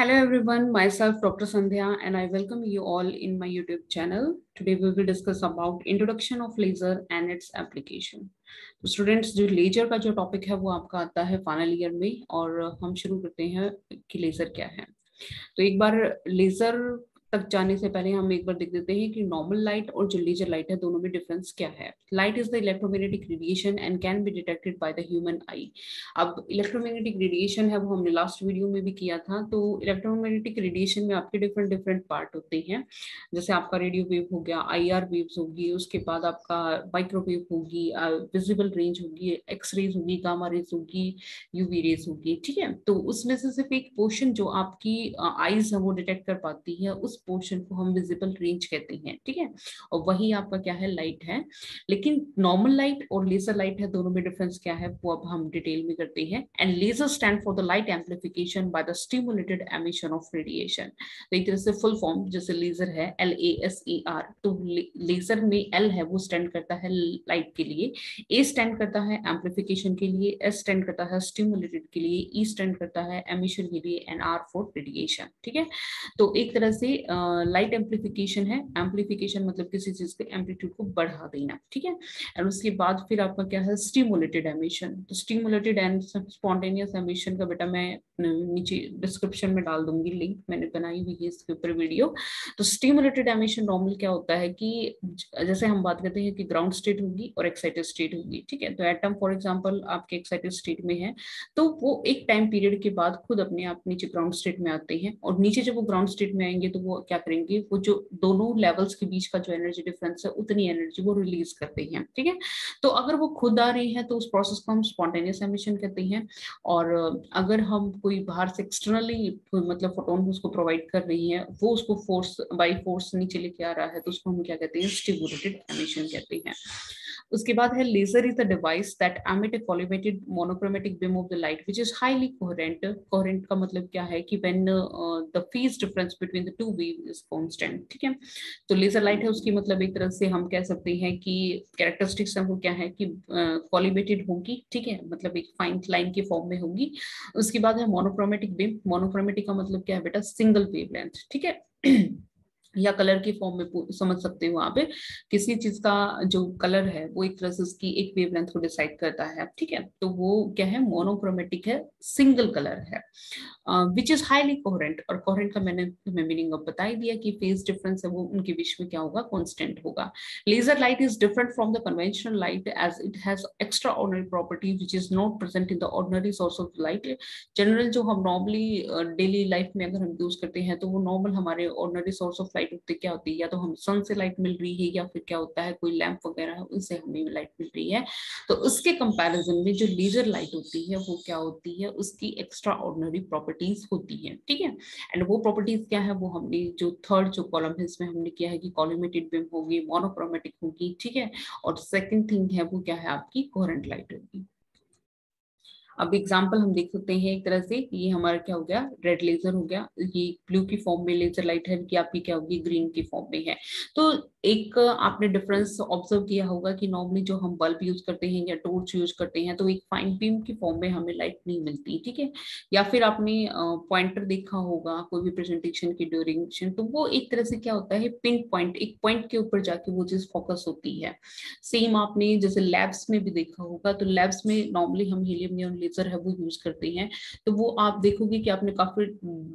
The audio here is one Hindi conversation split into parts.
Hello everyone, myself Dr. Sandhya and I welcome you all in my YouTube channel. Today we will discuss about introduction of laser and its application. तो स्टूडेंट्स जो लेजर का जो टॉपिक है वो आपका आता है फाइनल ईयर में और हम शुरू करते हैं कि लेजर क्या है। तो एक बार लेजर तक जाने से पहले हम एक बार देख देते हैं कि नॉर्मल लाइट और जो लेजर लाइट है दोनों में डिफरेंस क्या है। Light is the electromagnetic radiation and can be detected by the human आई। अब इलेक्ट्रोमैग्नेटिक रेडिएशन है वो हमने लास्ट वीडियो में भी किया था। तो इलेक्ट्रोमैग्नेटिक रेडिएशन में आपके डिफरेंट डिफरेंट पार्ट होते हैं, जैसे आपका रेडियो वेव हो गया, आईआर वेव्स होगी, उसके बाद आपका माइक्रोवेव होगी, विजिबल रेंज होगी, एक्स रेज होगी, गामा रेज होगी, यूवी रेज होगी। ठीक है, तो उसमें से सिर्फ एक पोर्शन जो आपकी आईज है वो डिटेक्ट कर पाती है, उस पोर्शन को हम विजिबल रेंज कहते हैं। ठीक है, और वही आपका क्या है, लाइट है। लेकिन नॉर्मल लाइट और लेजर लाइट है, दोनों में डिफरेंस क्या है वो अब हम डिटेल में करते हैं। And laser stand for the light amplification by the stimulated emission of radiation. तो एक तरह से फुल फॉर्म जैसे लेजर है LASER, तो लेजर में L है वो स्टैंड करता है लाइट के लिए, A स्टैंड करता है एम्प्लीफिकेशन के लिए, S स्टैंड करता है स्टिमुलेटेड के लिए, E स्टैंड करता है एमिशन के लिए, एंड R फॉर रेडिएशन। ठीक है, तो एक तरह से लाइट एम्प्लीफिकेशन है, एम्प्लीफिकेशन मतलब किसी चीज के एम्पलीट्यूड को बढ़ा देना। ठीक है, और उसके बाद फिर आपका क्या है, स्टिमुलेटेड एमिशन। तो स्टिमुलेटेड एंड स्पॉन्टेनियस एमिशन का बेटा मैं नीचे डिस्क्रिप्शन में डाल दूंगी लिंक, मैंने बनाई हुई है इसके ऊपर वीडियो। तो स्टिमुलेटेड एमिशन नॉर्मल क्या होता है कि जैसे हम बात करते हैं कि ग्राउंड स्टेट होगी और एक्साइटेड स्टेट होगी। ठीक है, तो एटम फॉर एग्जांपल आपके एक्साइटेड स्टेट में है, तो वो एक टाइम पीरियड के बाद खुद अपने आप नीचे ग्राउंड स्टेट में आते हैं, और नीचे जब वो ग्राउंड स्टेट में आएंगे तो वो क्या करेंगे, वो जो दोनों लेवल्स के बीच का जो एनर्जी डिफरेंस है उतनी एनर्जी वो रिलीज करते हैं। ठीक है, तो अगर वो खुद आ रही है तो उस प्रोसेस को हम स्पॉन्टेनियस एमिशन कहते हैं, और अगर हम कोई बाहर से एक्सटर्नली मतलब फोटोन उसको प्रोवाइड कर रही है, वो उसको फोर्स बाई फोर्स नीचे लेके आ रहा है, तो उसको हम क्या कहते हैं, स्टिमुलेटेड एमिशन कहते हैं। उसके बाद है laser is the device that emit a collimated monochromatic beam of the light which is highly coherent. Coherent का मतलब क्या है कि when the phase difference between the two wave is constant. ठीक है, तो लेजर लाइट है उसकी मतलब एक तरह से हम कह सकते हैं कि कैरेक्टरिस्टिक्स है वो क्या है कि कॉलिमेटेड होगी। ठीक है, मतलब एक फाइन लाइन के फॉर्म में होगी। उसके बाद है मोनोक्रोमेटिक बीम। मोनोक्रोमेटिक का मतलब क्या है बेटा, सिंगल वेवलेंथ। ठीक है या कलर की फॉर्म में समझ सकते हो आप, किसी चीज का जो कलर है वो एक तरह से उसकी एक वेवलेंथ को डिसाइड करता है। ठीक है, तो वो क्या है, मोनोक्रोमेटिक है, सिंगल कलर है, विच इज हाईली कोहेरेंट। और कोहेरेंट का मैंने तुम्हें मीनिंग अब बता ही दिया कि फेज डिफरेंस है वो उनके बीच में क्या होगा, कांस्टेंट होगा। Laser light is different from the conventional light as it has extra ordinary property which is not present in the ordinary source of light. General जो हम नॉर्मली डेली लाइफ में अगर हम यूज करते हैं तो वो नॉर्मल हमारे ऑर्डिनरी सोर्स ऑफ लाइट होते क्या होती है, या तो हम सन से लाइट मिल रही है, या फिर क्या होता है कोई लैंप वगैरह है उनसे हमें लाइट मिल रही है। तो उसके कंपैरिजन में जो लेजर लाइट होती है वो क्या होती है, उसकी एक्स्ट्रा ऑर्डिनरी प्रॉपर्टीज होती है। ठीक है, एंड वो प्रॉपर्टीज क्या है वो हमने जो थर्ड जो कॉलम है इसमें हमने किया है कि कॉलिमेटेड बीम होगी, मोनोक्रोमेटिक होगी। ठीक है, और सेकंड थिंग है वो क्या है, आपकी कोहेरेंट लाइट होगी। अब एग्जांपल हम देख सकते हैं एक तरह से, ये हमारा क्या हो गया, रेड लेजर हो गया, ये ब्लू की फॉर्म में लेजर लाइट है कि आपकी क्या होगी, ग्रीन की फॉर्म में है। तो एक आपने डिफरेंस ऑब्जर्व किया होगा कि नॉर्मली जो हम बल्ब यूज करते हैं या टॉर्च यूज करते हैं तो एक फाइन बीम की फॉर्म में हमें लाइट नहीं मिलती। ठीक है, या फिर आपने पॉइंटर देखा होगा कोई भी प्रेजेंटेशन की ड्यूरेशन, तो वो एक तरह से क्या होता है, पिन पॉइंट, एक पॉइंट के ऊपर जाके वो चीज फोकस होती है। सेम आपने जैसे लैब्स में भी देखा होगा, तो लैब्स में नॉर्मली हम हीलियम नियॉन लेजर है वो यूज करते हैं, तो वो आप देखोगे कि आपने काफी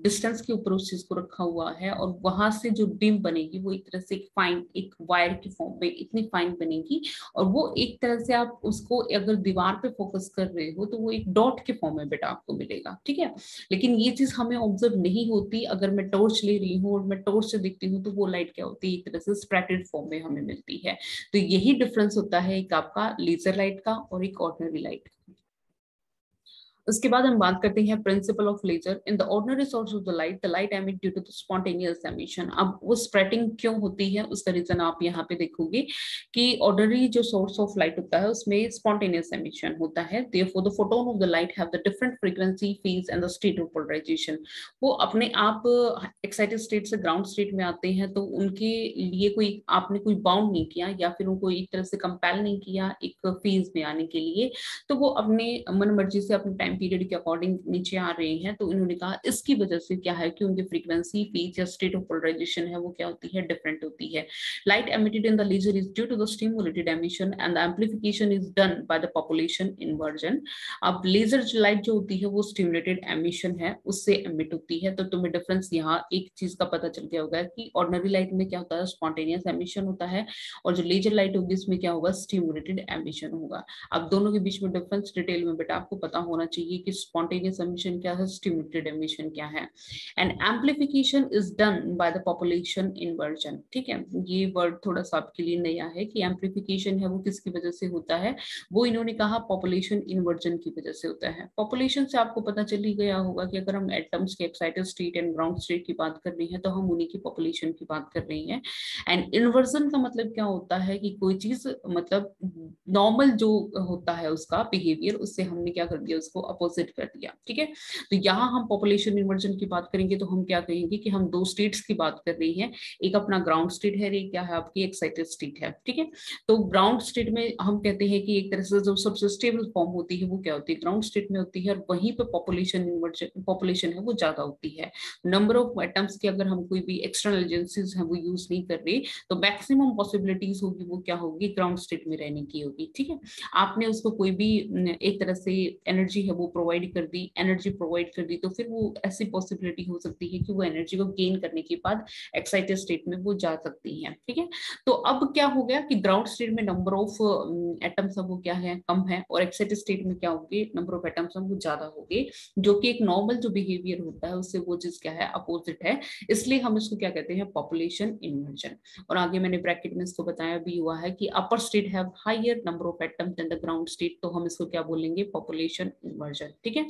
डिस्टेंस के ऊपर उस चीज को रखा हुआ है, और वहां से जो बीम बनेगी वो एक तरह से फाइन, एक वायर की फॉर्म में इतनी फाइन बनेगी, और वो एक तरह से आप उसको अगर दीवार पे फोकस कर रहे हो तो वो एक डॉट के फॉर्म में बेटा आपको मिलेगा। ठीक है, लेकिन ये चीज हमें ऑब्जर्व नहीं होती, अगर मैं टॉर्च ले रही हूँ और मैं टॉर्च से देखती हूँ तो वो लाइट क्या होती है, एक तरह से स्प्रेटेड फॉर्म में हमें मिलती है। तो यही डिफरेंस होता है एक आपका लेजर लाइट का और एक ऑर्डिनरी लाइट का। उसके बाद हम बात करते हैं principle of laser. In the ordinary source of the light emit due to the spontaneous emission. अब वो स्प्रेडिंग क्यों होती है उसका रीजन आप यहाँ पे देखोगे कि ऑर्डिनरी जो सोर्स ऑफ लाइट होता है उसमें स्पॉन्टेनियस एमिशन होता है, therefore the photon of the light have the different frequency, phase and the state of polarisation. वो अपने आप एक्साइटेड स्टेट से ग्राउंड स्टेट में आते हैं, तो उनके लिए कोई आपने कोई बाउंड नहीं किया या फिर उनको एक तरह से कंपेल नहीं किया एक फेज में आने के लिए, तो वो अपने मन मर्जी से अपने टाइम टाइम पीरियड के अकॉर्डिंग नीचे आ रहे हैं, तो इन्होंने कहा इसकी वजह से क्या है कि उनकी फ्रीक्वेंसी, फेज या स्टेट ऑफ पोलराइजेशन है वो क्या होती है, डिफरेंट होती है. Light emitted in the laser is due to the stimulated emission and the amplification is done by the population inversion. अब लेजर लाइट जो होती है वो स्टिमुलेटेड एमिशन है, उससे एमिट होती है. तो तुम्हें डिफरेंस यहाँ एक चीज का पता चल गया होगा कि ऑर्डिनरी लाइट में क्या होता है, स्पॉन्टेनियस एमिशन होता है, और जो लेजर लाइट होगी इसमें क्या होगा, स्टिमुलेटेड एमिशन होगा. अब दोनों के बीच में डिफरेंस डिटेल में बेटा आपको पता होना चाहिए कि स्पॉन्टेनियस एमिशन क्या है, स्टिमुलेटेड एमिशन क्या है. And amplification is done by the population inversion. ठीक है, ये वर्ड थोड़ा सा आपके लिए नया है कि एम्प्लीफिकेशन है वो किसकी वजह से होता है, वो इन्होंने कहा पॉपुलेशन इन्वर्जन की वजह से होता है. पॉपुलेशन से आपको पता चल ही गया होगा कि अगर हम एटम्स के excited state and ground state की बात कर रहे हैं तो हम उन्हीं की पॉपुलेशन की बात कर रहे हैं. एंड इन्वर्जन का मतलब क्या होता है कि कोई चीज मतलब नॉर्मल जो होता है उसका बिहेवियर, उससे हमने क्या कर दिया, उसको अपोजिट कर दिया. ठीक है, तो यहाँ हम पॉपुलेशन इन्वर्जन की बात करेंगे तो हम क्या कहेंगे कि हम दो स्टेट्स की बात कर रहे हैं, एक अपना ग्राउंड स्टेट है, एक क्या है आपकी एक्साइटेड स्टेट है. ठीक है, तो ग्राउंड स्टेट में हम कहते हैं कि एक तरह से जो सबसे स्टेबल फॉर्म होती है वो क्या होती है, ग्राउंड स्टेट में होती है, और वहीं पे पॉपुलेशन है वो ज्यादा होती है. नंबर ऑफ एटम्स की अगर हम कोई भी एक्सटर्नल एजेंसीज है वो यूज नहीं कर रहे, तो मैक्सिमम पॉसिबिलिटीज होगी वो क्या होगी, ग्राउंड स्टेट में रहने की होगी. ठीक है, आपने उसको कोई भी एक तरह से एनर्जी है वो प्रोवाइड कर दी, एनर्जी प्रोवाइड कर दी, तो फिर वो ऐसी पॉसिबिलिटी हो सकती है कि वो एनर्जी को गेन करने के बाद एक्साइटेड स्टेट में वो जा सकती है. ठीक है, तो अब क्या हो गया कि ग्राउंड स्टेट में नंबर ऑफ एटम्स वो क्या है, कम है, और एक्साइटेड स्टेट में क्या होगी, नंबर ऑफ एटम्स वो ज्यादा होंगे, जो कि एक नॉर्मल जो बिहेवियर होता है उससे वो चीज क्या है, अपोजिट है. इसलिए हम इसको क्या कहते हैं, पॉपुलेशन इन्वर्जन. और आगे मैंने ब्रैकेट में इसको बताया भी हुआ है कि upper state have higher number of atoms than the ground state, तो हम इसको क्या बोलेंगे, पॉपुलेशन इन्वर्जन. ठीक है,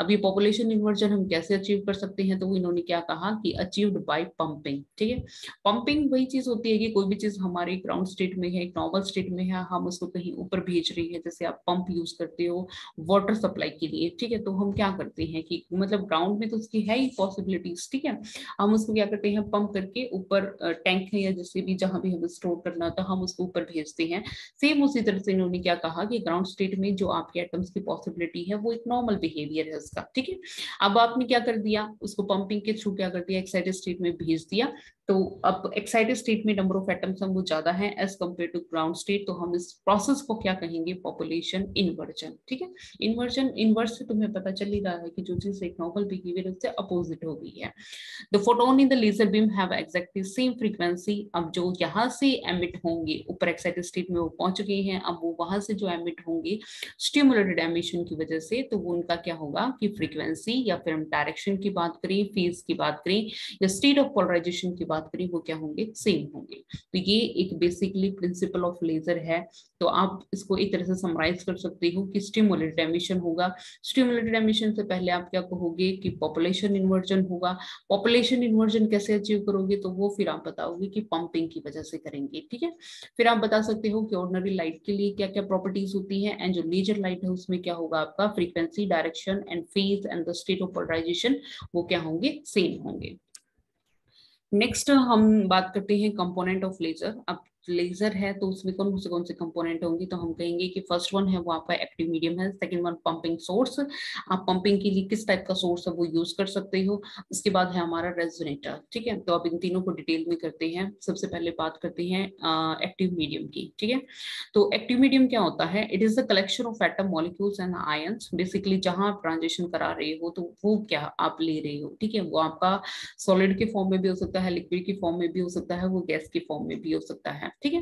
अब ये पॉपुलेशन इन्वर्जन हम कैसे अचीव कर सकते हैं, तो इन्होंने क्या कहा कि अचीव्ड बाय पंपिंग. ठीक है, पंपिंग वही चीज होती है कि कोई भी चीज हमारे ग्राउंड स्टेट में है, एक नॉर्मल स्टेट में है, हम उसको कहीं ऊपर भेज रही है, जैसे आप पंप यूज करते हो वाटर सप्लाई के लिए. ठीक है, तो हम क्या करते हैं कि मतलब ग्राउंड में तो उसकी है ही पॉसिबिलिटीज. ठीक है, हम उसको क्या करते हैं, पंप करके ऊपर टैंक है या जैसे भी जहां भी हमें स्टोर करना होता है हम उसको ऊपर भेजते हैं. सेम उसी तरह से इन्होंने क्या कहा कि ग्राउंड स्टेट में जो आपके एटम्स की पॉसिबिलिटी है वो एक नॉर्मल बिहेवियर है उसका. ठीक है, अब आपने क्या कर दिया, उसको पंपिंग के थ्रू क्या कर दिया, एक्साइटेड स्टेट में भेज दिया. तो अब एक्साइटेड स्टेट में नंबर ऑफ एटम्स हम वो ज्यादा है as compare to ground state, तो हम इस प्रोसेस को क्या कहेंगे, पॉपुलेशन इन्वर्जन. ठीक है, इन्वर्जन, इन्वर्स से तुम्हें पता चल ही रहा है कि जो चीज एक नॉर्मल बिहेवियर उससे अपोजिट हो गई है. The photon in the laser beam have exactly same frequency. अब जो यहाँ से एमिट होंगे, ऊपर एक्साइटेड स्टेट में वो पहुंच गए हैं, अब वो वहां से जो एमिट होंगे स्टिमुलेटेड एमिशन की वजह से, तो वो उनका क्या होगा कि फ्रीक्वेंसी, या फिर हम डायरेक्शन की बात करें, फेज की बात करें, या स्टेट ऑफ पोलराइजेशन की बात करें, वो क्या होंगे, सेम होंगे. तो ये एक बेसिकली प्रिंसिपल ऑफ लेजर है. तो आप इसको एक तरह से समराइज कर सकते हो कि स्टिमुलेटेड एमिशन होगा. स्टिमुलेटेड एमिशन से पहले आप क्या कहोगे कि पॉपुलेशन इन्वर्जन होगा. पॉपुलेशन इन्वर्जन कैसे अचीव करोगे, तो वो फिर आप बताओगे कि पंपिंग की वजह से करेंगे. ठीक है, फिर आप बता सकते हो कि ऑर्डिनरी लाइट के लिए क्या क्या प्रॉपर्टीज होती है, एंड जो लेजर लाइट है उसमें क्या होगा आपका, frequency, direction and phase and the state of polarisation वो क्या होंगे, सेम होंगे. नेक्स्ट हम बात करते हैं कंपोनेंट ऑफ लेजर. अब लेजर है तो उसमें कौन से कंपोनेंट होंगे, तो हम कहेंगे कि फर्स्ट वन है वो आपका एक्टिव मीडियम है, सेकंड वन पंपिंग सोर्स, आप पंपिंग के लिए किस टाइप का सोर्स है वो यूज कर सकते हो. उसके बाद है हमारा रेजोनेटर. ठीक है, तो अब इन तीनों को डिटेल में करते हैं. सबसे पहले बात करते हैं एक्टिव मीडियम की. ठीक है, तो एक्टिव मीडियम क्या होता है, it is the collection of atom molecules and ions. Basically जहां आप ट्रांजिशन करा रहे हो तो वो क्या आप ले रहे हो. ठीक है, वो आपका सॉलिड के फॉर्म में भी हो सकता है, लिक्विड की फॉर्म में भी हो सकता है, वो गैस के फॉर्म में भी हो सकता है. ठीक है,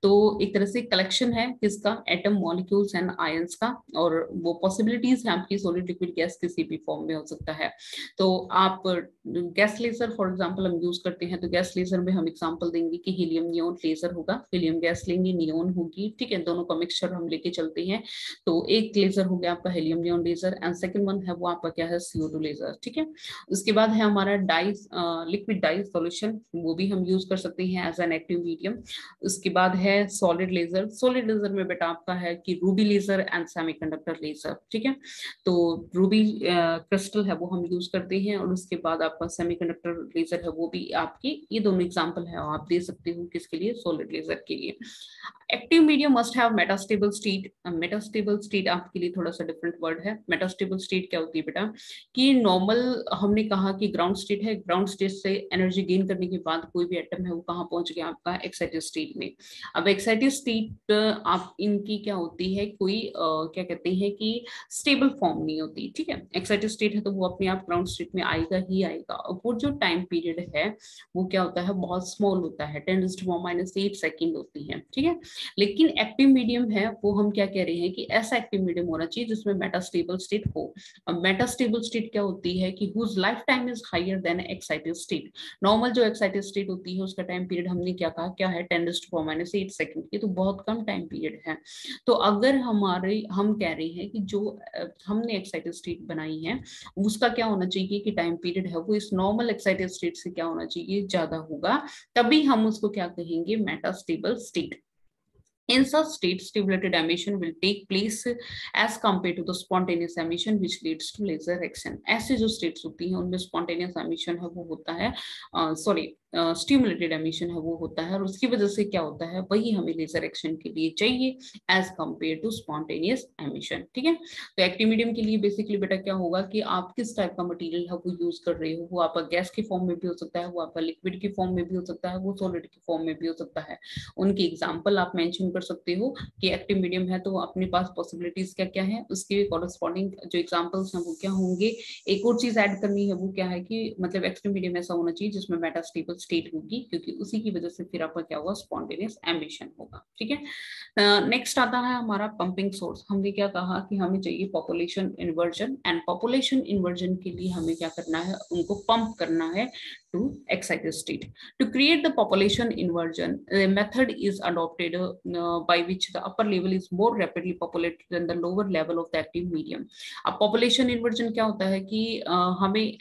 तो एक तरह से कलेक्शन है किसका, एटम मॉलिक्यूल्स एंड आयंस का, और वो पॉसिबिलिटीज है आपकी सॉलिड, लिक्विड, गैस किसी भी फॉर्म में हो सकता है. तो आप गैस लेजर फॉर एग्जांपल हम यूज करते हैं, तो गैस लेजर में हम एग्जांपल देंगे कि हीलियम नियोन लेजर होगा, हीलियम गैस लेंगे, नियोन होगी. ठीक है, दोनों का मिक्सचर हम लेके चलते हैं. तो एक लेजर हो गया आपका helium neon laser, and second one है वो आपका क्या है, CO2 लेजर. ठीक है, उसके बाद है हमारा डाई लिक्विड डाई सॉल्यूशन, वो भी हम यूज कर सकते हैं एज एन एक्टिव मीडियम. उसके बाद है सॉलिड लेजर। सॉलिड लेजर में बेटा आपका है कि ruby laser and semiconductor laser, ठीक है। तो रूबी क्रिस्टल है वो हम यूज करते हैं, और उसके बाद आपका सेमीकंडक्टर लेजर है वो भी आपकी, ये दोनों एग्जांपल है आप दे सकते हो किसके लिए, सॉलिड लेजर के लिए। Active medium must have metastable state. Metastable state आपके लिए थोड़ा सा डिफरेंट वर्ड है। मेटास्टेबल स्टेट क्या होती है बेटा, कि नॉर्मल हमने कहा कि ग्राउंड स्टेट है, ग्राउंड स्टेट से एनर्जी गेन करने के बाद कोई भी एटम है वो कहाँ पहुंच गया आपका एक्साइटेड स्टेट में। अब एक्साइटेड स्टेट आप इनकी क्या होती है, कोई क्या कहते हैं कि स्टेबल फॉर्म नहीं होती, ठीक है। एक्साइटेड स्टेट है तो वो अपने आप ग्राउंड स्टेट में आएगा ही आएगा, और वो जो टाइम पीरियड है वो क्या होता है, बहुत स्मॉल होता है, 10⁻⁸ सेकेंड होती है, ठीक है। लेकिन एक्टिव मीडियम है वो हम क्या कह रहे हैं कि ऐसा एक्टिव मीडियम होना चाहिए जिसमें मेटास्टेबल स्टेट हो। अब मेटास्टेबल स्टेट क्या होती है कि whose life time is higher than excited state. Normal जो एक्साइटेड स्टेट होती है उसका टाइम पीरियड हमने क्या कहा, क्या है, 10⁻⁸ सेकेंड, ये तो बहुत कम टाइम पीरियड है। तो अगर हम कह रहे हैं कि जो हमने एक्साइटेड स्टेट बनाई है उसका क्या होना चाहिए कि टाइम पीरियड है वो इस नॉर्मल एक्साइटेड स्टेट से क्या होना चाहिए, ज्यादा होगा, तभी हम उसको क्या कहेंगे, metastable state. In such state, stimulated emission will take place as compared to the spontaneous emission, which leads to laser action. ऐसे जो states होती हैं उनमें spontaneous emission है वो होता है, स्टिमुलेटेड एमिशन है वो होता है, और उसकी वजह से क्या होता है, वही हमें लेजर एक्शन के लिए चाहिए as compare to spontaneous emission, ठीक है। तो एक्टिव मीडियम के लिए बेसिकली बेटा क्या होगा कि आप किस टाइप का मटेरियल है वो यूज कर रहे हो, वो आपका गैस की फॉर्म में भी हो सकता है, वो आपका लिक्विड की फॉर्म में भी हो सकता है, वो सॉलिड की फॉर्म में भी हो सकता है। उनकी एग्जाम्पल आप मेंशन कर सकते हो कि एक्टिव मीडियम है तो अपने पास पॉसिबिलिटीज क्या क्या है, उसके कॉरस्पॉन्डिंग जो एग्जाम्पल्स हैं वो क्या होंगे। एक और चीज ऐड करनी है, वो क्या है कि मतलब एक्टिव मीडियम ऐसा होना चाहिए जिसमें मेटास्टेबल स्टेट होगी, क्योंकि उसी की वजह से फिर आपका क्या होगा, स्पॉन्टेनियस एमिशन होगा, ठीक है। नेक्स्ट आता है हमारा पंपिंग सोर्स। हमने क्या कहा कि हमें चाहिए population inversion, and population inversion के लिए हमें क्या करना है, उनको पंप करना है to excited state. To create the population inversion, a method is adopted by which the upper level is more rapidly populated than the lower level of the active medium. अब population inversion क्या होता है कि हमें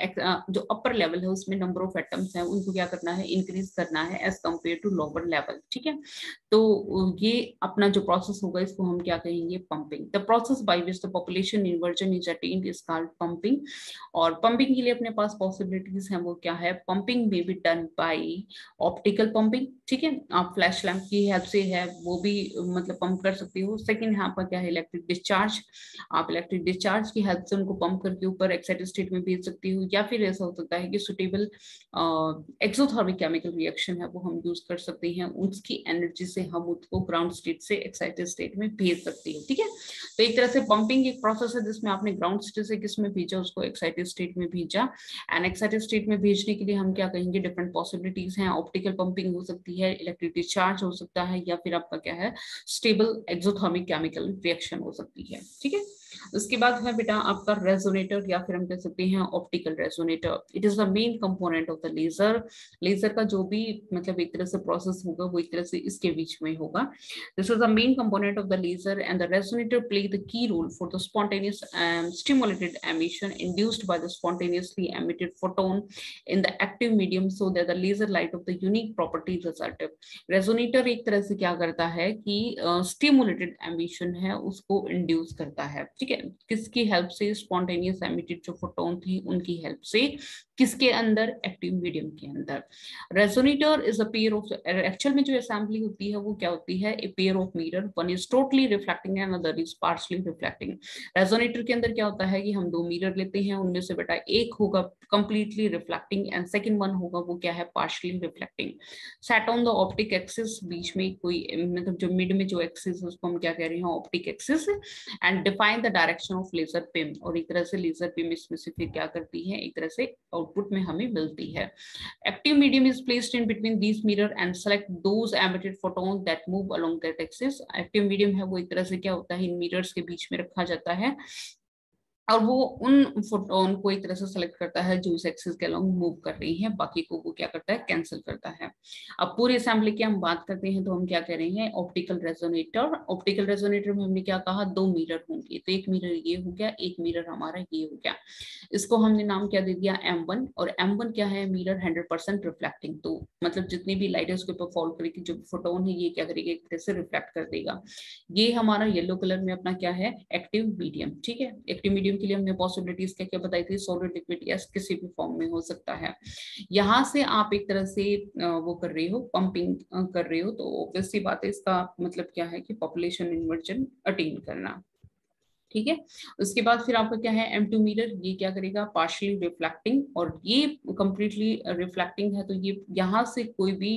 जो upper level है उसमें number of atoms हैं उनको क्या करना है, increase करना है as compared to lower level, ठीक है। तो ये अपना जो प्रोसेस होगा इसको हम क्या कहेंगे, pumping. The process by which the population inversion is attend is called pumping. और पंपिंग के लिए अपने पास पॉसिबिलिटीज हैं वो क्या है, pumping may be done by optical pumping, ठीक है, आप फ्लैश लैंप की हेल्प से है वो भी मतलब पंप कर सकते हो। सेकंड यहाँ पर क्या है, इलेक्ट्रिक डिस्चार्ज, आप इलेक्ट्रिक डिस्चार्ज की हेल्प से उनको पंप करके ऊपर एक्साइटेड स्टेट में भेज सकती हो, या फिर ऐसा हो सकता है कि सुटेबल एक्सोथर्मिक केमिकल रिएक्शन है वो हम यूज कर सकते हैं, उसकी एनर्जी से हम उसको ग्राउंड स्टेट से एक्साइटेड स्टेट में भेज सकते हैं, ठीक है। तो एक तरह से पंपिंग एक प्रोसेस है जिसमें आपने ग्राउंड स्टेट से किस में भेजा, उसको एक्साइटेड स्टेट में भेजा। एंड एक्साइटेड स्टेट में भेजने के लिए हम क्या कहेंगे, डिफरेंट पॉसिबिलिटीज हैं, ऑप्टिकल पंपिंग हो सकती है, इलेक्ट्रिक डिस्चार्ज हो सकता है, या फिर आपका क्या है, स्टेबल एक्सोथर्मिक केमिकल रिएक्शन हो सकती है, ठीक है। उसके बाद है बेटा आपका रेजोनेटर, या फिर हम कह सकते हैं optical resonator. It is the main component of the laser. Laser का जो भी मतलब एक तरह से प्रोसेस होगा वो एक तरह से इसके बीच में होगा। This is the main component of the laser and the resonator play the key role for the spontaneous stimulated emission induced by the spontaneously emitted photon in the active medium so that the laser light of the unique property result। Resonator एक तरह से क्या करता है कि स्टिमुलेटेड एमिशन है उसको इंड्यूस करता है, ठीक है, किसकी हेल्प से, स्पॉन्टेनियस एमिटेड जो फोटोन थी उनकी हेल्प से, किसके अंदर, एक्टिव मीडियम के अंदर। Resonator is a pair of, actual में जो असेंबली होती है वो क्या होती है, a pair of mirror, one is totally reflecting and other is partially reflecting. Resonator के अंदर क्या होता है कि हम दो मिरर लेते हैं, उनमें से बेटा एक होगा completely reflecting and second one होगा वो क्या है, partially reflecting. Set on the optic axis, बीच में कोई मतलब जो मिड में जो एक्सिस है उसको हम क्या कह रहे हैं, optic axis. And define the direction of laser beam, और एक तरह से लेजर बीम इसमें से फिर क्या करती है, एक तरह से आउटपुट में हमें मिलती है। Active medium is placed in between these mirror and select those emitted photons that move along that axis. Active medium है वो एक तरह से क्या होता है, इन मिरर्स के बीच में रखा जाता है और वो उन फोटोन को एक तरह से सेलेक्ट करता है जो इस एक्सिस के अलोंग मूव कर रही है, बाकी को वो क्या करता है, कैंसिल करता है। अब पूरे असेंबली की हम बात करते हैं तो हम क्या कह रहे हैं, ऑप्टिकल रेजोनेटर। ऑप्टिकल रेजोनेटर में हमने क्या कहा, 2 मिरर होंगे, तो एक मिरर ये हो गया, एक मिरर हमारा ये हो गया। इसको हमने नाम क्या दे दिया, M1। और M1 क्या है, मिरर 100% रिफ्लेक्टिंग, तो मतलब जितनी भी लाइट है उसके ऊपर फॉल करेगी, जो फोटोन है ये क्या करेगा, एक तरह से रिफ्लेक्ट कर देगा। ये हमारा येलो कलर में अपना क्या है, एक्टिव मीडियम। ठीक है, एक्टिव मीडियम के लिए हमने पॉसिबिलिटीज क्या क्या बताई थी, सॉलिड, लिक्विड, गैस, किसी भी फॉर्म में हो सकता है। यहाँ से आप एक तरह से वो कर रहे हो, पंपिंग कर रहे हो, तो ऑब्वियस सी बात है, इसका मतलब क्या है कि पॉपुलेशन इन्वर्जन अटेन करना। ठीक है, उसके बाद फिर आपका क्या है, M2 मिरर, ये क्या करेगा, पार्शियली रिफ्लेक्टिंग, और ये कंप्लीटली रिफ्लेक्टिंग है, तो ये यहाँ से कोई भी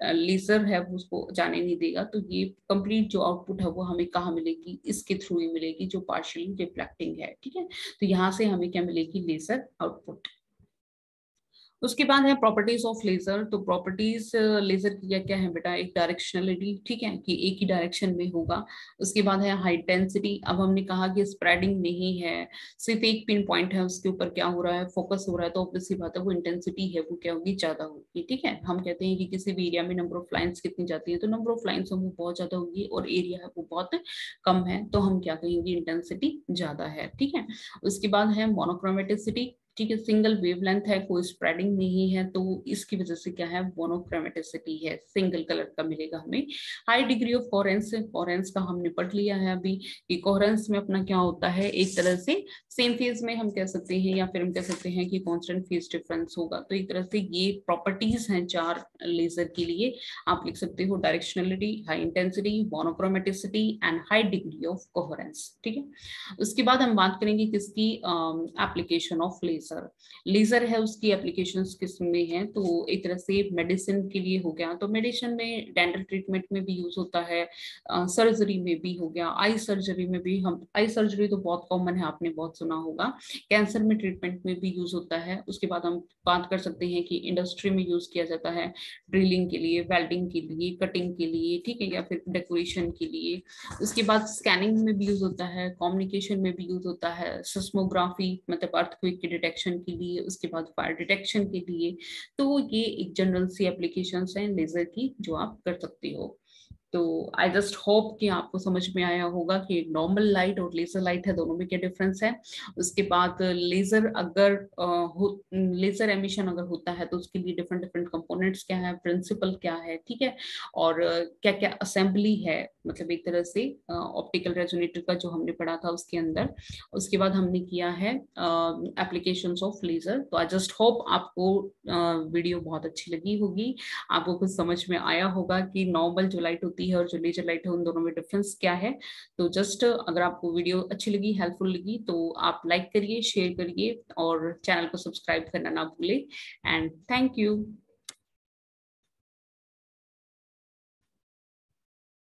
लेजर है वो उसको जाने नहीं देगा, तो ये कंप्लीट जो आउटपुट है वो हमें कहाँ मिलेगी, इसके थ्रू ही मिलेगी, जो पार्शियली रिफ्लेक्टिंग है। ठीक है, तो यहाँ से हमें क्या मिलेगी, लेजर आउटपुट। उसके बाद है प्रॉपर्टीज ऑफ लेजर। तो प्रॉपर्टीज लेजर की क्या क्या है बेटा, एक डायरेक्शनलिटी, ठीक है, कि एक ही डायरेक्शन में होगा। उसके बाद है हाई इंटेंसिटी। अब हमने कहा कि स्प्रेडिंग नहीं है, सिर्फ एक पिन पॉइंट है, उसके ऊपर क्या हो रहा है, फोकस हो रहा है, तो ऑब्वियस सी बात है वो इंटेंसिटी है वो क्या होगी, ज्यादा होगी। ठीक है, हम कहते हैं कि किसी भी एरिया में नंबर ऑफ लाइन्स कितनी जाती है, तो नंबर ऑफ लाइन्स वो बहुत ज्यादा होगी, और एरिया है वो बहुत कम है, तो हम क्या कहेंगे, इंटेंसिटी ज्यादा है। ठीक है, उसके बाद है मोनोक्रोमेटिसिटी। ठीक है, सिंगल वेवलेंथ है, कोई स्प्रेडिंग नहीं है, तो इसकी वजह से क्या है, मोनोक्रोमेटिसिटी है, सिंगल कलर का मिलेगा हमें। High degree of coherence, coherence का हमने पढ़ लिया है अभी, कि कोहेरेंस में अपना क्या होता है, एक तरह से सेम फेज में हम कह सकते हैं, या फिर हम कह सकते हैं कि कांस्टेंट फेज डिफरेंस होगा। तो एक तरह से ये प्रॉपर्टीज हैं 4 लेजर के लिए, आप लिख सकते हो, directionality, high intensity, monochromaticity and high degree of coherence. ठीक है, उसके बाद हम बात करेंगे किसकी, एप्लीकेशन ऑफ लेजर। लेजर है उसकी एप्लीकेशंस किस में है, तो एक तरह से मेडिसिन के लिए हो गया, तो मेडिसिन में डेंटल ट्रीटमेंट में भी यूज होता है, सर्जरी में भी हो गया, आई सर्जरी में भी, हम आई सर्जरी तो बहुत कॉमन है, आपने बहुत सुना होगा, कैंसर में ट्रीटमेंट में भी यूज होता है। उसके बाद हम बात कर सकते हैं कि इंडस्ट्री में यूज किया जाता है, ड्रिलिंग के लिए, वेल्डिंग के लिए, कटिंग के लिए, ठीक है, या फिर डेकोरेशन के लिए। उसके बाद स्कैनिंग में भी यूज होता है, कम्युनिकेशन में भी यूज होता है, सिस्मोग्राफी मतलब अर्थक्वेक के डिटेक्शन के लिए, उसके बाद फायर डिटेक्शन के लिए। तो ये एक जनरल सी एप्लीकेशंस हैं लेजर की जो आप कर सकते हो। तो आई जस्ट होप कि आपको समझ में आया होगा कि नॉर्मल लाइट और लेजर लाइट है, दोनों में क्या डिफरेंस है। उसके बाद लेजर अगर लेजर एमिशन अगर होता है तो उसके लिए डिफरेंट डिफरेंट कंपोनेंट्स क्या है, प्रिंसिपल क्या है, ठीक है, और क्या क्या असेंबली है, मतलब एक तरह से ऑप्टिकल रेजोनेटर का जो हमने पढ़ा था उसके अंदर। उसके बाद हमने किया है एप्लीकेशंस ऑफ लेजर। तो आई जस्ट होप आपको वीडियो बहुत अच्छी लगी होगी, आपको कुछ समझ में आया होगा कि नॉर्मल जो लाइट होती है और जो लेजर लाइट है उन दोनों में डिफरेंस क्या है। तो जस्ट अगर आपको वीडियो अच्छी लगी, हेल्पफुल लगी, तो आप लाइक करिए, शेयर करिए, और चैनल को सब्सक्राइब करना ना भूलें। And thank you.